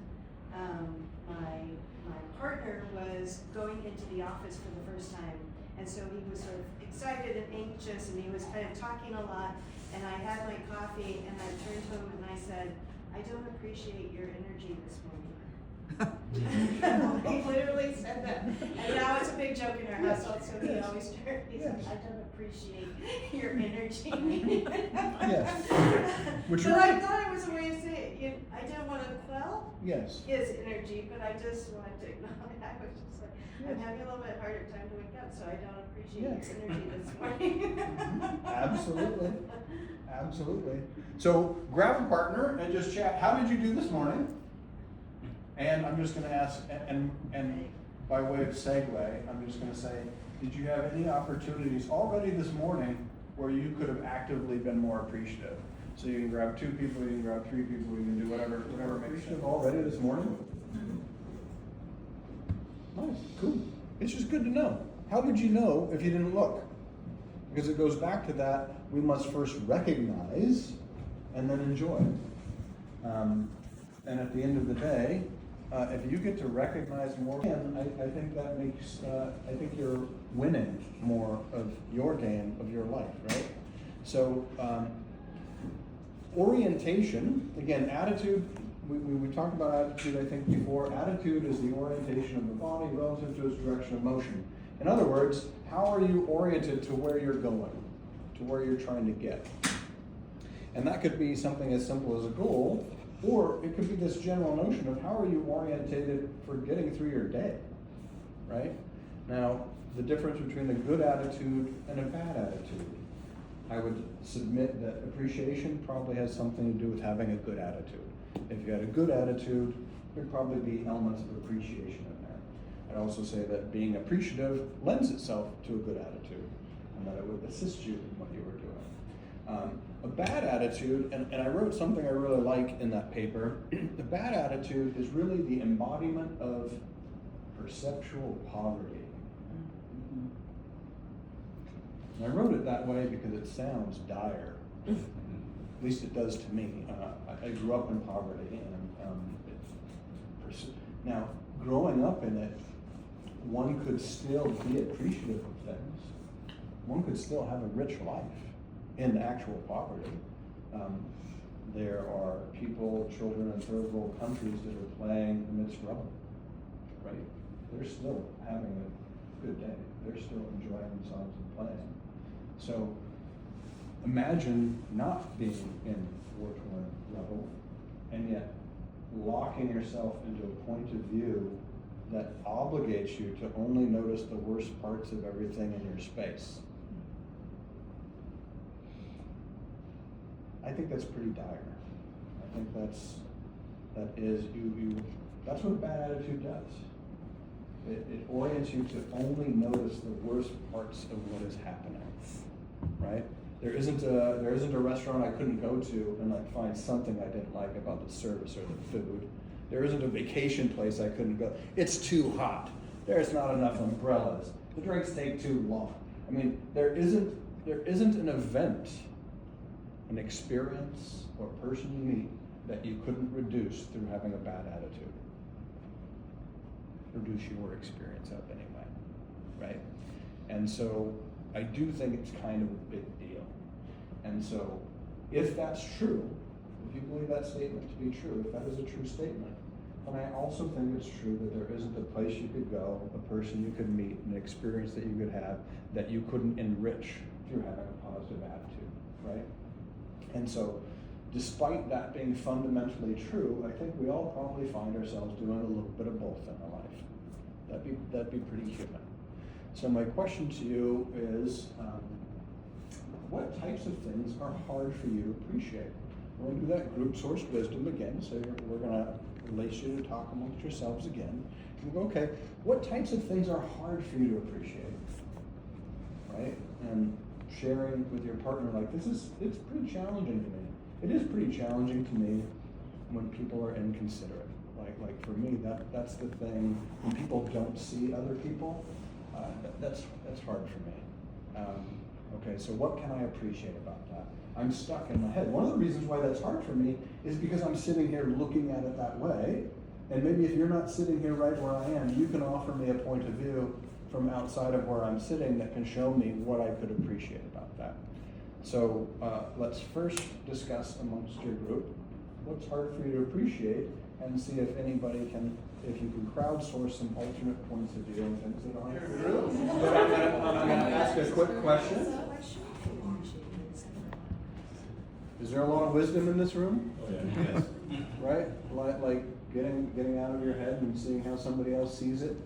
my partner was going into the office for the first time. And so he was sort of excited and anxious, and he was kind of talking a lot. And I had my coffee, and I turned to him and I said, I don't appreciate your energy this morning. He literally said that. And now it's a big joke in our household, so he always turns, he says, I don't appreciate your energy. Yes. But I thought it was a way of saying, I didn't want to quell Yes. his energy, but I just wanted to acknowledge, I was just like, I'm having a little bit harder time to wake up, so I don't appreciate Yes. your energy this morning. Absolutely. Absolutely. So grab a partner and just chat. How did you do this morning? And I'm just going to ask, and by way of segue, I'm just going to say, did you have any opportunities already this morning where you could have actively been more appreciative? So you can grab 2 people, you can grab 3 people, you can do whatever makes sense. Already this morning? Nice, cool. It's just good to know. How would you know if you didn't look? Because it goes back to that, we must first recognize and then enjoy. And at the end of the day, if you get to recognize more, I think that makes, I think you're winning more of your game of your life, right? So, orientation, again, attitude, we talked about attitude, I think, before. Attitude is the orientation of the body relative to its direction of motion. In other words, how are you oriented to where you're going, to where you're trying to get? And that could be something as simple as a goal, or it could be this general notion of how are you orientated for getting through your day, right? Now, the difference between a good attitude and a bad attitude. I would submit that appreciation probably has something to do with having a good attitude. If you had a good attitude, there'd probably be elements of appreciation in there. I'd also say that being appreciative lends itself to a good attitude, and that it would assist you in what you were doing. A bad attitude, and I wrote something I really like in that paper, the bad attitude is really the embodiment of perceptual poverty. And I wrote it that way because it sounds dire. At least it does to me. I grew up in poverty, and now growing up in it, one could still be appreciative of things. One could still have a rich life in actual poverty. There are people, children in third world countries that are playing amidst rubble, right? They're still having a good day. They're still enjoying themselves and playing. So imagine not being in war-torn rubble, and yet locking yourself into a point of view that obligates you to only notice the worst parts of everything in your space. I think that's pretty dire. I think that's what a bad attitude does. It orients you to only notice the worst parts of what is happening, right? There isn't a restaurant I couldn't go to and like find something I didn't like about the service or the food. There isn't a vacation place I couldn't go. It's too hot. There's not enough umbrellas. The drinks take too long. I mean, there isn't an event, an experience, or person you meet that you couldn't reduce through having a bad attitude. Reduce your experience of anyway, right? And so I do think it's kind of a big deal. And so if that's true, if you believe that statement to be true, if that is a true statement, then I also think it's true that there isn't a place you could go, a person you could meet, an experience that you could have that you couldn't enrich through having a positive attitude, right? And so despite that being fundamentally true, I think we all probably find ourselves doing a little bit of both in our life. That'd be pretty human. So my question to you is, what types of things are hard for you to appreciate? We're going to do that group source wisdom again, so we're going to relate you to talk amongst yourselves again. And we go, okay, what types of things are hard for you to appreciate, right? And sharing with your partner, like it's pretty challenging to me. It is pretty challenging to me when people are inconsiderate. Like for me, that's the thing. When people don't see other people, that's hard for me. Okay, so what can I appreciate about that? I'm stuck in my head. One of the reasons why that's hard for me is because I'm sitting here looking at it that way, and maybe if you're not sitting here right where I am, you can offer me a point of view from outside of where I'm sitting that can show me what I could appreciate about that. So let's first discuss amongst your group what's hard for you to appreciate, and see if anybody can, if you can crowdsource some alternate points of view and things that aren't true. But I'm going to ask a quick question. Is there a lot of wisdom in this room? Oh, yeah. Yes. Right? Like getting out of your head and seeing how somebody else sees it.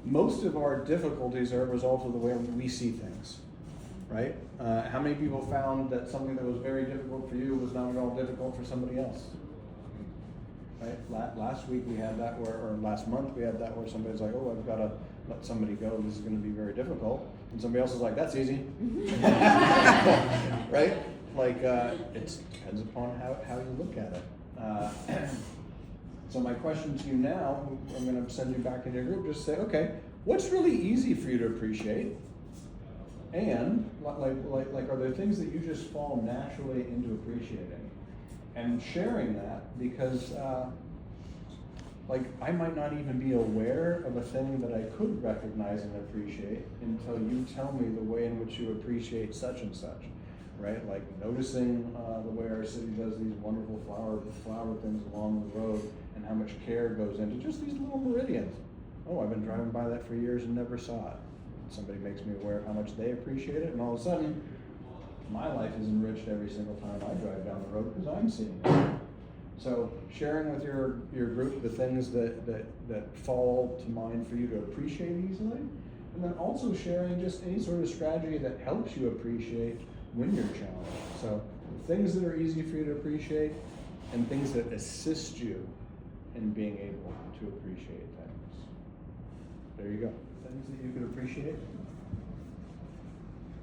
Most of our difficulties are a result of the way we see things, right? How many people found that something that was very difficult for you was not at all difficult for somebody else? Right? Last week we had that or last month we had that where somebody's like, oh, I've got to let somebody go. This is going to be very difficult. And somebody else is like, that's easy. Right? Like, it depends upon how you look at it. So my question to you now, I'm going to send you back in your group, just say, okay, what's really easy for you to appreciate? And like are there things that you just fall naturally into appreciating? And sharing that, because like I might not even be aware of a thing that I could recognize and appreciate until you tell me the way in which you appreciate such and such, right? Like noticing the way our city does these wonderful flower things along the road and how much care goes into just these little meridians. Oh, I've been driving by that for years and never saw it. Somebody makes me aware of how much they appreciate it, and all of a sudden, my life is enriched every single time I drive down the road because I'm seeing it. So sharing with your group the things that fall to mind for you to appreciate easily, and then also sharing just any sort of strategy that helps you appreciate when you're challenged. So things that are easy for you to appreciate and things that assist you in being able to appreciate things. There you go. Things that you could appreciate.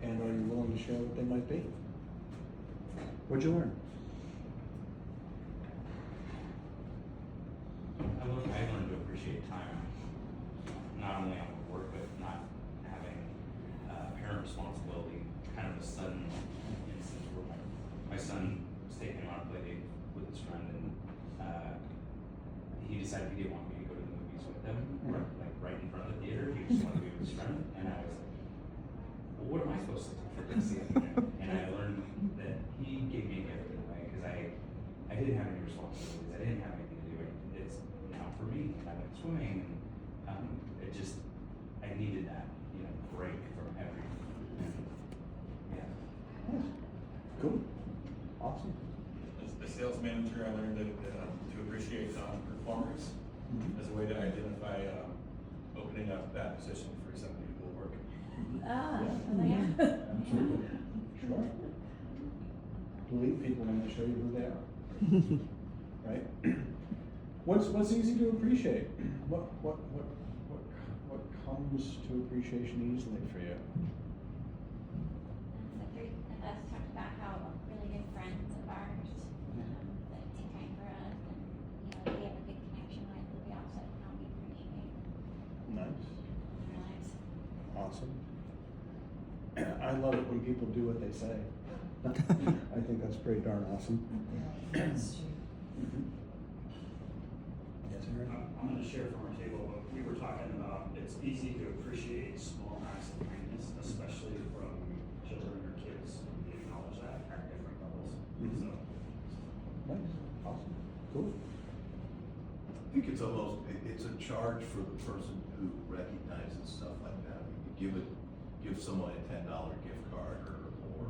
And are you willing to share what they might be? What'd you learn? I learned to appreciate time. friend, and he decided he didn't want me to go to the movies with him, like right in front of the theater. He just wanted to be with his friend, and I was like, well, what am I supposed to do for this? And I learned that he gave me a gift in a way, because I didn't have any responsibilities. I didn't have anything to do. It's now for me. I went swimming, and it just, I needed that, break from everything. And, yeah. Nice. Cool. Awesome. As a sales manager, I learned to appreciate performers as a way to identify opening up that position for somebody who will work. Absolutely. Sure. Believe people when they show you who they are. Right? What's easy to appreciate? What comes to appreciation easily for you? The three of us talked about how really good friends of ours that take time for us, and we have a good connection with, but we also how we appreciate Nice. our lives. Awesome. I love it when people do what they say. I think that's pretty darn awesome. That's true. Yes, Aaron? I'm gonna share from our table, but we were talking about it's easy to appreciate small acts of kindness, especially from children or kids. We acknowledge that at different levels. So, Nice. Awesome. Cool. I think it's almost, it's a charge for the person who recognizes stuff like that. You give someone a $10 gift card or more.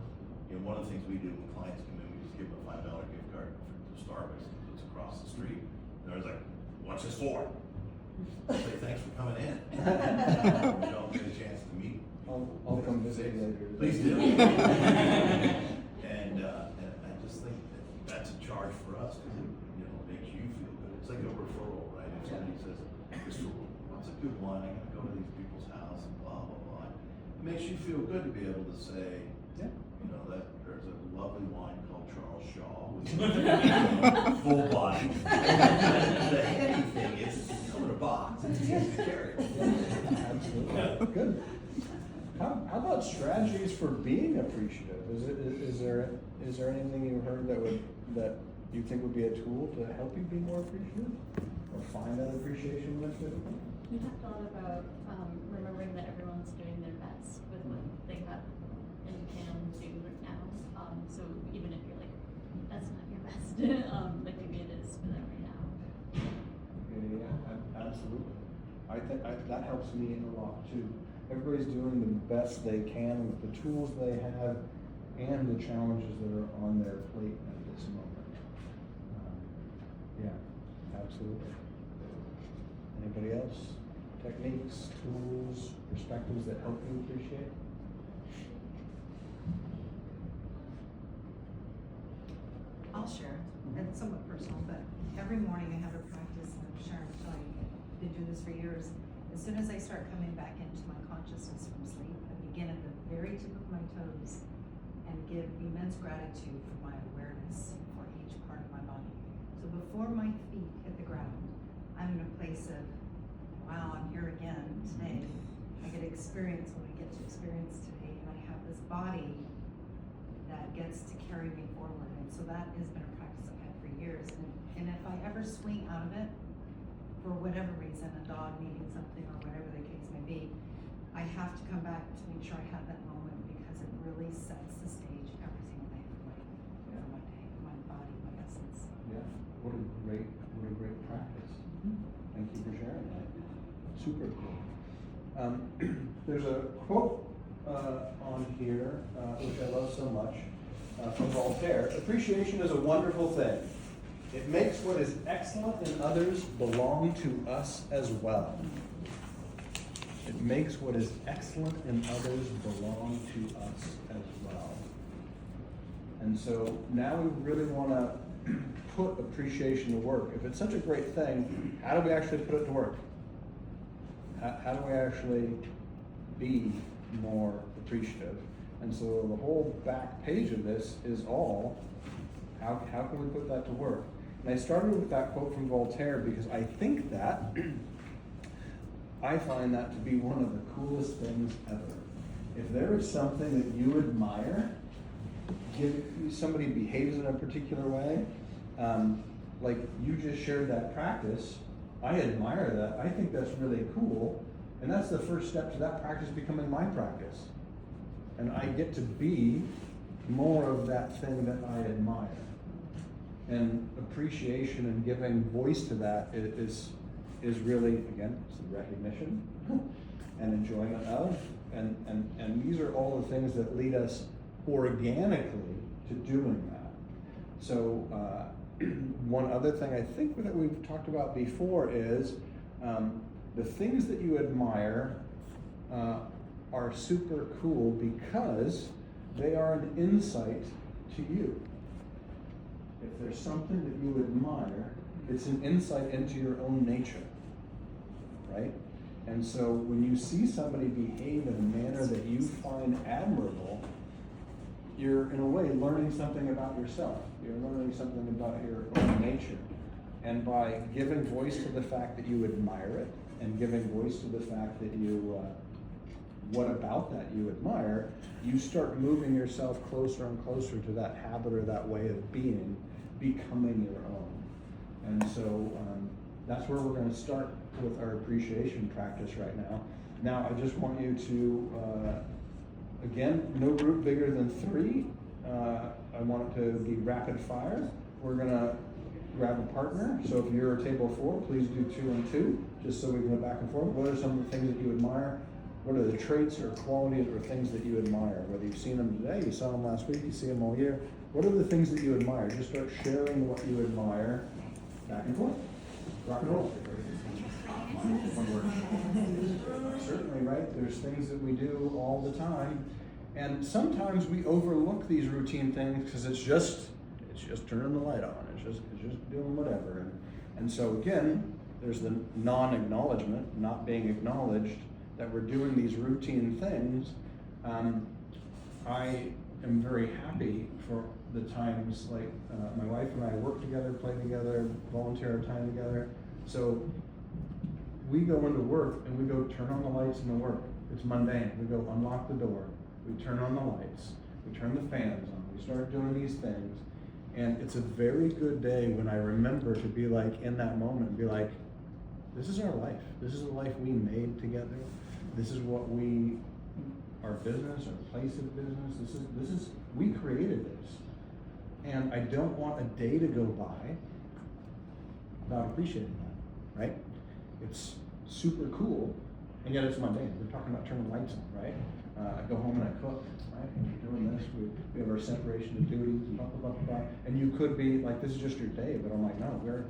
One of the things we do when clients come in, we just give them a $5 gift card to Starbucks that's across the street. And they're like, what's this for? I say, thanks for coming in. You don't get a chance to meet. I'll come visit later. Please do. And I just think that's a charge for us because it makes you feel good. It's like a referral, right? If somebody says, what's a good one? I gotta go to these people's house and blah, blah, blah. It makes you feel good to be able to say, that there's a lovely wine called Charles Shaw with full body. The heavy thing is it's come in a box and it's easy to carry. Absolutely. Good. How about strategies for being appreciative? Is there anything you heard that you think would be a tool to help you be more appreciative or find that appreciation with it? We talked a lot about remembering that everyone's doing their best with what they have and can do right now. So even if you're like, that's not your best, like maybe it is for them right now. Yeah, absolutely. I think that helps me a lot too. Everybody's doing the best they can with the tools they have and the challenges that are on their plate at this moment. Yeah, absolutely. Anybody else? Techniques, tools, perspectives that help you appreciate? I'll share. It's somewhat personal, but every morning I have a practice, and I'm sure I'm telling you, I've been doing this for years. As soon as I start coming back into my consciousness from sleep, I begin at the very tip of my toes and give immense gratitude for my awareness for each part of my body. So before my feet hit the ground, I'm in a place of, wow, I'm here again today. I get to experience what I get to experience today, and I have this body that gets to carry me forward. And so that has been a practice I've had for years. And if I ever swing out of it, for whatever reason, a dog needing something or whatever the case may be, I have to come back to make sure I have that moment because it really sets the stage every single day for my day, my body, my essence. Yeah, what a great practice. Thank you for sharing that. Super cool. There's a quote on here, which I love so much, from Voltaire. Appreciation is a wonderful thing. It makes what is excellent in others belong to us as well. It makes what is excellent in others belong to us as well. And so now we really want to put appreciation to work. If it's such a great thing, how do we actually put it to work? How do we actually be more appreciative? And so the whole back page of this is all, how can we put that to work? And I started with that quote from Voltaire because I think that, I find that to be one of the coolest things ever. If there is something that you admire, somebody behaves in a particular way, like you just shared that practice. I admire that. I think that's really cool. And that's the first step to that practice becoming my practice. And I get to be more of that thing that I admire. And appreciation and giving voice to that is really, again, it's the recognition and enjoyment of. And these are all the things that lead us organically to doing that. So one other thing I think that we've talked about before is the things that you admire are super cool because they are an insight to you. If there's something that you admire, it's an insight into your own nature, right? And so when you see somebody behave in a manner that you find admirable, you're in a way learning something about yourself. You're learning something about your own nature. And by giving voice to the fact that you admire it and giving voice to the fact that you, what about that you admire, you start moving yourself closer and closer to that habit or that way of being, becoming your own. And so that's where we're going to start with our appreciation practice right now. Now, I just want you to, again, no group bigger than 3. I want it to be rapid fire. We're going to grab a partner. So if you're table 4, please do 2 and 2, just so we can go back and forth. What are some of the things that you admire? What are the traits or qualities or things that you admire? Whether you've seen them today, you saw them last week, you see them all year. What are the things that you admire? Just start sharing what you admire back and forth. Rock and roll. One word. Certainly, right? There's things that we do all the time. And sometimes we overlook these routine things because it's just turning the light on. It's just doing whatever. And so again, there's the non-acknowledgement, not being acknowledged that we're doing these routine things. I am very happy for the times like my wife and I work together, play together, volunteer our time together. So we go into work and we go turn on the lights in the work. It's mundane. We go unlock the door. We turn on the lights. We turn the fans on. We start doing these things. And it's a very good day when I remember to be like in that moment and be like, this is our life. This is the life we made together. This is what our business, our place of business, this is, we created this. And I don't want a day to go by without appreciating that, right? It's super cool, and yet it's mundane. We're talking about turning lights on, right? I go home and I cook, right? And we're doing this, we have our separation of duties, and blah, blah, blah, blah. And you could be like, this is just your day, but I'm like, no, we're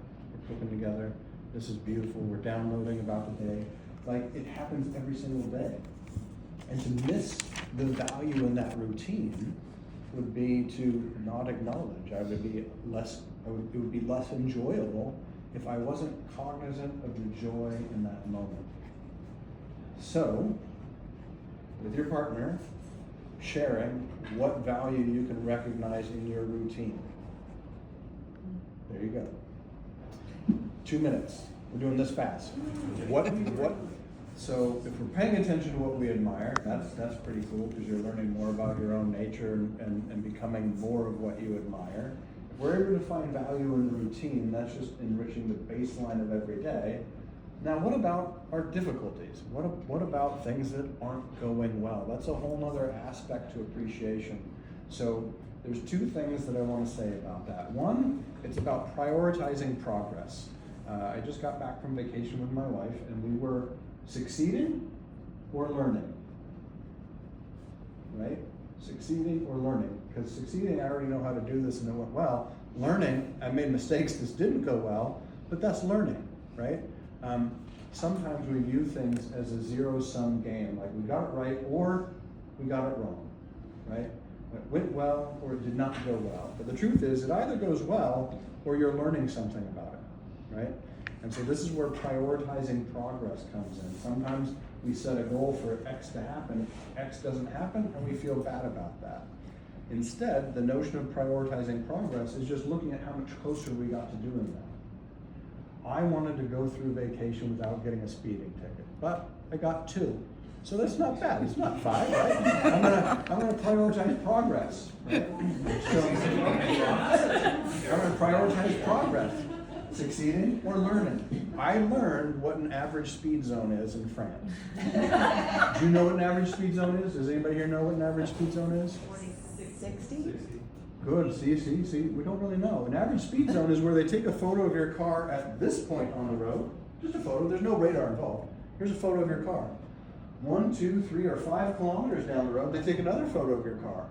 cooking together. This is beautiful. We're downloading about the day. Like, it happens every single day. And to miss the value in that routine would be to not acknowledge. It would be less enjoyable if I wasn't cognizant of the joy in that moment. So, with your partner, sharing what value you can recognize in your routine. There you go. 2 minutes. We're doing this fast. So if we're paying attention to what we admire, that's pretty cool because you're learning more about your own nature and becoming more of what you admire. If we're able to find value in the routine, that's just enriching the baseline of every day. Now, what about our difficulties? What about things that aren't going well? That's a whole other aspect to appreciation. So there's 2 things that I want to say about that. One, it's about prioritizing progress. I just got back from vacation with my wife, and we were succeeding or learning, right? Succeeding or learning. Because succeeding, I already know how to do this and it went well. Learning, I made mistakes, this didn't go well, but that's learning, right? Sometimes we view things as a zero-sum game, like we got it right or we got it wrong, right? It went well or it did not go well. But the truth is, it either goes well or you're learning something about it, right? And so this is where prioritizing progress comes in. Sometimes we set a goal for X to happen, X doesn't happen, and we feel bad about that. Instead, the notion of prioritizing progress is just looking at how much closer we got to doing that. I wanted to go through vacation without getting a speeding ticket, but I got 2. So that's not bad, it's not 5, right? I'm gonna prioritize progress, right? So, I'm gonna prioritize progress. Succeeding or learning? I learned what an average speed zone is in France. Do you know what an average speed zone is? Does anybody here know what an average speed zone is? 60? Good, see, we don't really know. An average speed zone is where they take a photo of your car at this point on the road, just a photo, there's no radar involved. Here's a photo of your car. 1, 2, 3, or 5 kilometers down the road, they take another photo of your car.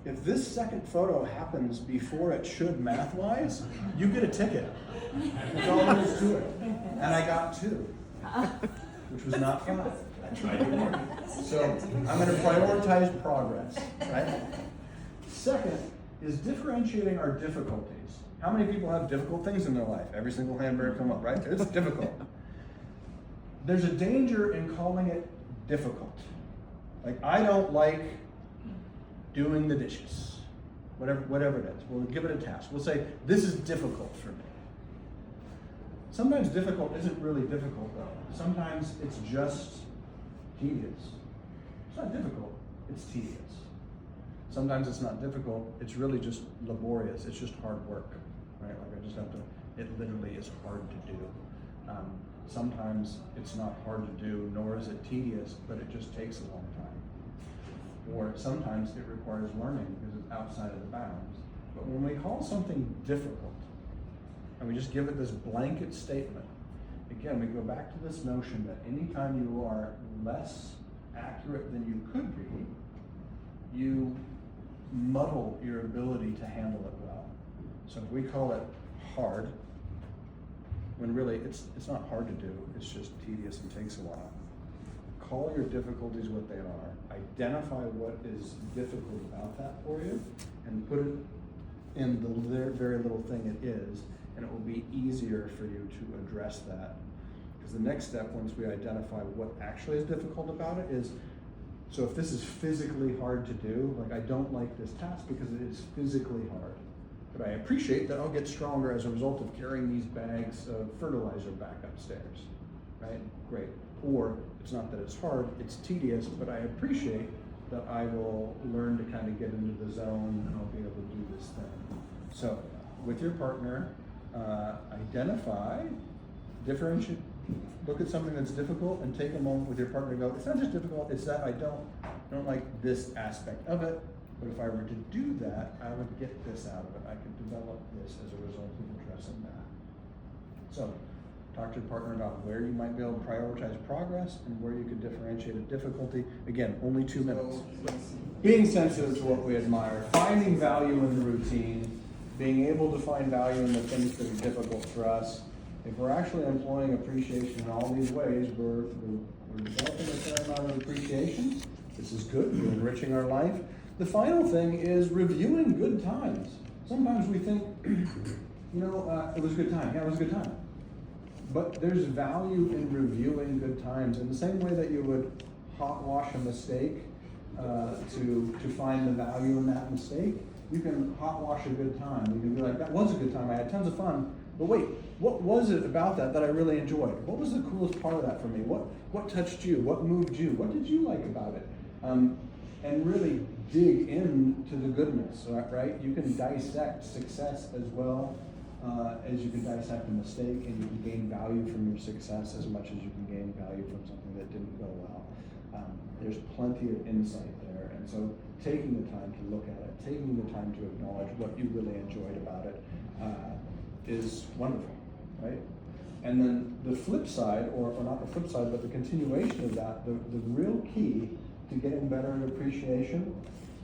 If this second photo happens before it should math-wise, you get a ticket. That's all there is to it. And I got 2, which was not 5. I tried to work. So I'm gonna prioritize progress, right? Second is differentiating our difficulties. How many people have difficult things in their life? Every single hand better come up, right? It's difficult. There's a danger in calling it difficult. Like, I don't like doing the dishes, whatever it is. We'll give it a task. We'll say, this is difficult for me. Sometimes difficult isn't really difficult though. Sometimes it's just tedious. It's not difficult, it's tedious. Sometimes it's not difficult, it's really just laborious, it's just hard work, right? Like I just have to, it literally is hard to do. Sometimes it's not hard to do, nor is it tedious, but it just takes a long time. Or sometimes it requires learning because it's outside of the bounds. But when we call something difficult, and we just give it this blanket statement, again, we go back to this notion that anytime you are less accurate than you could be, you muddle your ability to handle it well. So if we call it hard, when really it's not hard to do, it's just tedious and takes a while. Call your difficulties what they are. Identify what is difficult about that for you and put it in the very little thing it is, and it will be easier for you to address that. Because the next step, once we identify what actually is difficult about it, is, so if this is physically hard to do, like I don't like this task because it is physically hard, but I appreciate that I'll get stronger as a result of carrying these bags of fertilizer back upstairs, right? Great. Or it's not that it's hard, it's tedious, but I appreciate that I will learn to kind of get into the zone and I'll be able to do this thing. So with your partner, identify, differentiate, look at something that's difficult and take a moment with your partner to go, it's not just difficult, it's that I don't like this aspect of it, but if I were to do that, I would get this out of it. I could develop this as a result of addressing that. So talk to your partner about where you might be able to prioritize progress and where you could differentiate a difficulty. Again, only 2 minutes. Being sensitive to what we admire, finding value in the routine, being able to find value in the things that are difficult for us. If we're actually employing appreciation in all these ways, we're developing a fair amount of appreciation. This is good, we're enriching our life. The final thing is reviewing good times. Sometimes we think, it was a good time. Yeah, it was a good time. But there's value in reviewing good times in the same way that you would hot wash a mistake to find the value in that mistake. You can hot wash a good time. You can be like, that was a good time. I had tons of fun. But wait, what was it about that I really enjoyed? What was the coolest part of that for me? What touched you? What moved you? What did you like about it? And really dig into the goodness, right? You can dissect success as well as you can dissect a mistake, and you can gain value from your success as much as you can gain value from something that didn't go well. There's plenty of insight there, and so taking the time to look at it, taking the time to acknowledge what you really enjoyed about it is wonderful, right? And then the flip side, or not the flip side, but the continuation of that, the real key to getting better at appreciation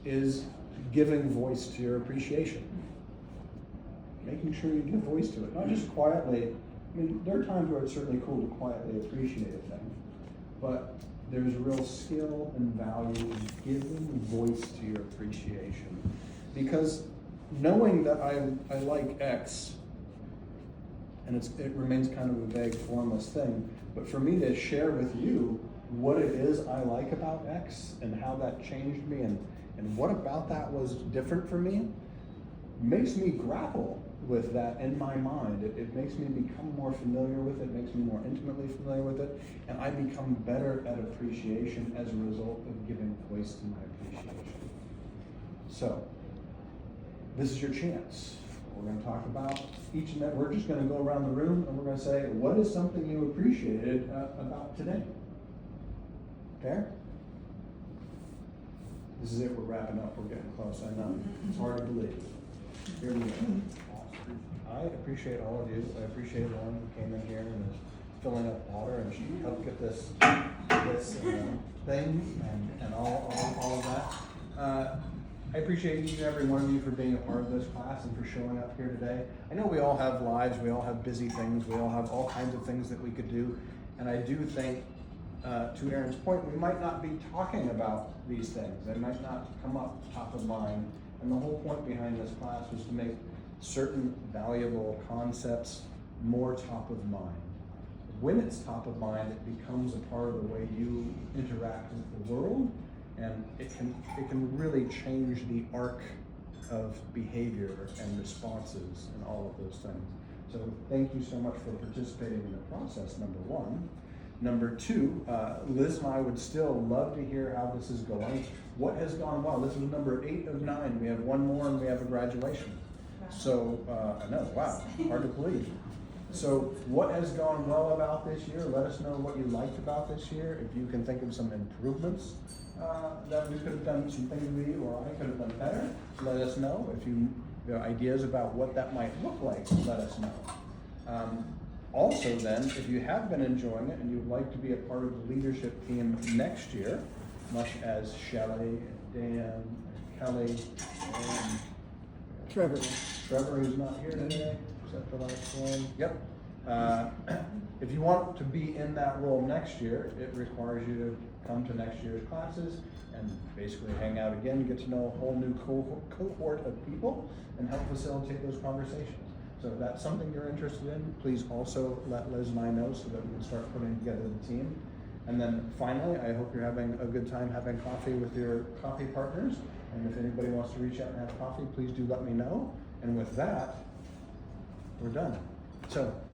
is giving voice to your appreciation. Making sure you give voice to it, not just quietly. I mean, there are times where it's certainly cool to quietly appreciate a thing, but there's real skill and value in giving voice to your appreciation. Because knowing that I like X, and it remains kind of a vague, formless thing, but for me to share with you what it is I like about X and how that changed me and what about that was different for me, makes me grapple with that in my mind. It makes me become more familiar with it, makes me more intimately familiar with it, and I become better at appreciation as a result of giving voice to my appreciation. So, this is your chance. We're gonna talk about each and that, we're just gonna go around the room and we're gonna say, what is something you appreciated about today? Fair? This is it, we're wrapping up, we're getting close, I know, it's hard to believe. Here we go. I appreciate all of you, I appreciate everyone who came in here and is filling up water, and she helped get this thing and all of that. I appreciate each and every one of you for being a part of this class and for showing up here today. I know we all have lives, we all have busy things, we all have all kinds of things that we could do, and I do think, to Aaron's point, we might not be talking about these things. They might not come up top of mind, and the whole point behind this class was to make certain valuable concepts more top of mind. When it's top of mind, it becomes a part of the way you interact with the world, and it can really change the arc of behavior and responses and all of those things. So thank you so much for participating in the process, number one. Number two, Liz and I would still love to hear how this is going. What has gone well? This is number 8 of 9. We have one more and we have a graduation. So, I know, wow, hard to believe. So what has gone well about this year? Let us know what you liked about this year. If you can think of some improvements that we could have done, some things we or I could have done better, let us know. If you have ideas about what that might look like, let us know. Also then, if you have been enjoying it and you'd like to be a part of the leadership team next year, much as Shelley, Dan, Kelly, and Trevor, who's not here today, is that the last one? Yep. If you want to be in that role next year, it requires you to come to next year's classes and basically hang out again, get to know a whole new cohort of people, and help facilitate those conversations. So if that's something you're interested in, please also let Liz and I know so that we can start putting together the team. And then finally, I hope you're having a good time having coffee with your coffee partners. And if anybody wants to reach out and have coffee, please do let me know. And with that, we're done. So.